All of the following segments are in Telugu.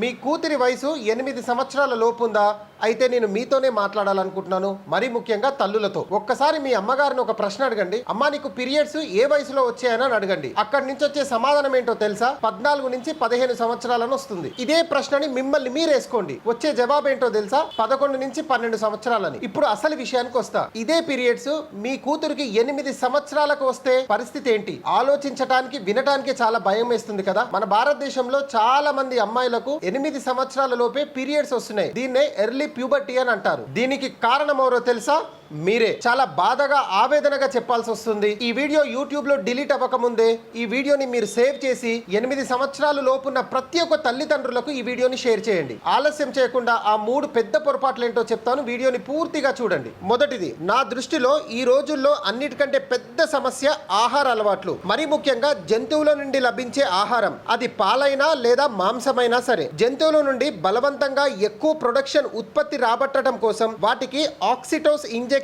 మీ కూతురి వయసు 8 సంవత్సరాల లోపుందా? అయితే నేను మీతోనే మాట్లాడాలనుకుంటున్నాను, మరీ ముఖ్యంగా తల్లులతో. ఒక్కసారి మీ అమ్మగారిని ఒక ప్రశ్న అడగండి. అమ్మా, నీకు పీరియడ్స్ ఏ వయసులో వచ్చాయని అడగండి. అక్కడి నుంచి వచ్చే సమాధానం ఏంటో తెలుసా? 14 నుంచి 15 సంవత్సరాలను వస్తుంది. ఇదే ప్రశ్నని మిమ్మల్ని మీరేసుకోండి, వచ్చే జవాబు ఏంటో తెలుసా? 11 నుంచి 12 సంవత్సరాలని. ఇప్పుడు అసలు విషయానికి వస్తా. ఇదే పీరియడ్స్ మీ కూతురికి 8 సంవత్సరాలకు వస్తే పరిస్థితి ఏంటి? ఆలోచించడానికి వినటానికి చాలా భయం వేస్తుంది కదా. మన భారతదేశంలో చాలా మంది అమ్మాయిలకు 8 సంవత్సరాల లోపే పీరియడ్స్ వస్తున్నాయి. దీన్నే ఎర్లీ ప్యూబర్టీ అని అంటారు. దీనికి కారణం ఎవరో తెలుసా? మీరే. చాలా బాధగా ఆవేదనగా చెప్పాల్సి వస్తుంది. ఈ వీడియో యూట్యూబ్ లో డిలీట్ అవ్వకముందే ఈ వీడియోని మీరు సేవ్ చేసి 8 సంవత్సరాల లోపున్న ప్రతి ఒక్క తల్లిదండ్రులకు ఈ వీడియోని షేర్ చేయండి. ఆలస్యం చేయకుండా ఆ 3 పెద్ద పొరపాట్లు ఏంటో చెప్తాను, వీడియోని పూర్తిగా చూడండి. మొదటిది, నా దృష్టిలో ఈ రోజుల్లో అన్నిటికంటే పెద్ద సమస్య ఆహార అలవాట్లు. మరీ ముఖ్యంగా జంతువుల నుండి లభించే ఆహారం. అది పాలైనా లేదా మాంసమైనా సరే, జంతువుల నుండి బలవంతంగా ఎక్కువ ప్రొడక్షన్ ఉత్పత్తి రాబట్టడం కోసం వాటికి ఆక్సిటోస్ ఇంజెక్షన్,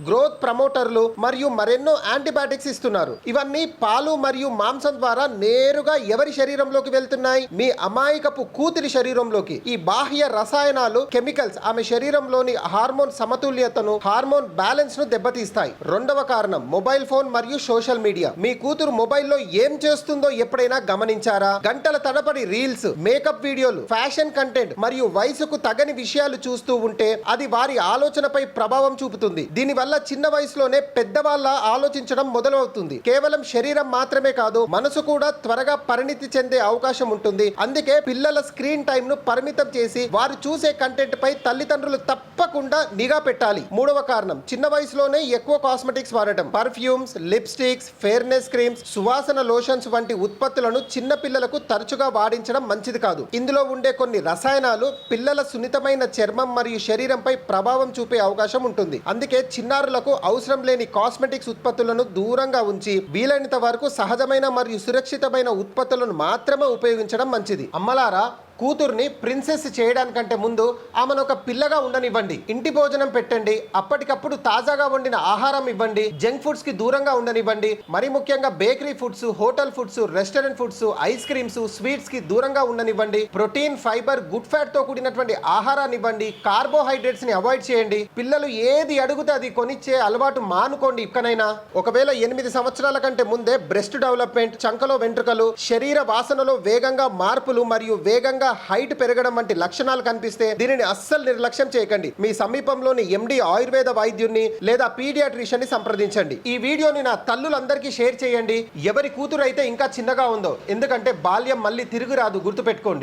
గ్రోత్ ప్రమోటర్లు మరియు మరెన్నో యాంటీబయాటిక్స్ ఇస్తున్నారు. ఇవన్నీ పాలు మరియు మాంసం ద్వారా నేరుగా ఎవరి శరీరంలోకి వెళ్తున్నాయి? మీ అమాయకపు కూతురి శరీరంలోకి. ఈ బాహ్య రసాయనాలు, కెమికల్స్ ఆమె శరీరంలోని హార్మోన్ సమతుల్యతను, హార్మోన్ బ్యాలెన్స్ ను దెబ్బతీస్తాయి. రెండవ కారణం, మొబైల్ ఫోన్ మరియు సోషల్ మీడియా. మీ కూతురు మొబైల్లో ఏం చేస్తుందో ఎప్పుడైనా గమనించారా? గంటల తడబడి రీల్స్, మేకప్ వీడియోలు, ఫ్యాషన్ కంటెంట్ మరియు వయసుకు తగని విషయాలు చూస్తూ ఉంటే అది వారి ఆలోచనపై ప్రభావం చూపుతుంది. దీనివల్ల చిన్న వయసులోనే పెద్దవాళ్ళ ఆలోచించడం మొదలవుతుంది. కేవలం శరీరం మాత్రమే కాదు, మనసు కూడా త్వరగా పరిణితి చెందే అవకాశం ఉంటుంది. అందుకే పిల్లల స్క్రీన్ టైం ను పరిమితం చేసి వారు చూసే కంటెంట్ పై తల్లిదండ్రులు తప్పకుండా నిఘా పెట్టాలి. మూడవ కారణం, చిన్న వయసులోనే ఎక్కువ కాస్మెటిక్స్ వాడటం. పర్ఫ్యూమ్స్, లిప్స్టిక్స్, ఫెయిర్నెస్ క్రీమ్స్, సువాసన లోషన్స్ వంటి ఉత్పత్తులను చిన్న పిల్లలకు తరచుగా వాడించడం మంచిది కాదు. ఇందులో ఉండే కొన్ని రసాయనాలు పిల్లల సున్నితమైన చర్మం మరియు శరీరంపై ప్రభావం చూపే అవకాశం ఉంటుంది. అందుకే చిన్నారులకు అవసరం లేని కాస్మెటిక్స్ ఉత్పత్తులను దూరంగా ఉంచి వీలైనంత వరకు సహజమైన మరియు సురక్షితమైన ఉత్పత్తులను మాత్రమే ఉపయోగించడం మంచిది. అమ్మలారా, కూతుర్ని ప్రిన్సెస్ చేయడానికంటే ముందు ఆమెను ఒక పిల్లగా ఉండనివ్వండి. ఇంటి భోజనం పెట్టండి, అప్పటికప్పుడు తాజాగా వండిన ఆహారం ఇవ్వండి, జంక్ ఫుడ్స్ కి దూరంగా ఉండనివ్వండి. మరి ముఖ్యంగా bakery foods, hotel foods, restaurant foods, ice creams, sweets కి దూరంగా ఉండనివ్వండి. ప్రోటీన్, ఫైబర్, గుడ్ ఫ్యాట్ తో కూడినటువంటి ఆహారాన్ని ఇవ్వండి. కార్బోహైడ్రేట్స్ ని అవాయిడ్ చేయండి. పిల్లలు ఏది అడిగితే అది కొనిచ్చే అలవాటు మానుకోండి ఇక్కడైనా. ఒకవేళ 8 సంవత్సరాల కంటే ముందే బ్రెస్ట్ డెవలప్మెంట్, చంకలో వెంట్రుకలు, శరీర వాసనలో వేగంగా మార్పులు మరియు వేగంగా హైట్ పెరగడం వంటి లక్షణాలు కనిపిస్తే దీనిని అస్సలు నిర్లక్ష్యం చేయకండి. మీ సమీపంలోని ఎండి ఆయుర్వేద వైద్యుని లేదా పీడియాట్రిషియన్ ని సంప్రదించండి. ఈ వీడియోని నా తల్లులందరికీ షేర్ చేయండి, ఎవరి కూతురు అయితే ఇంకా చిన్నగా ఉందో. ఎందుకంటే బాల్యం మళ్ళీ తిరిగి రాదు, గుర్తుపెట్టుకోండి.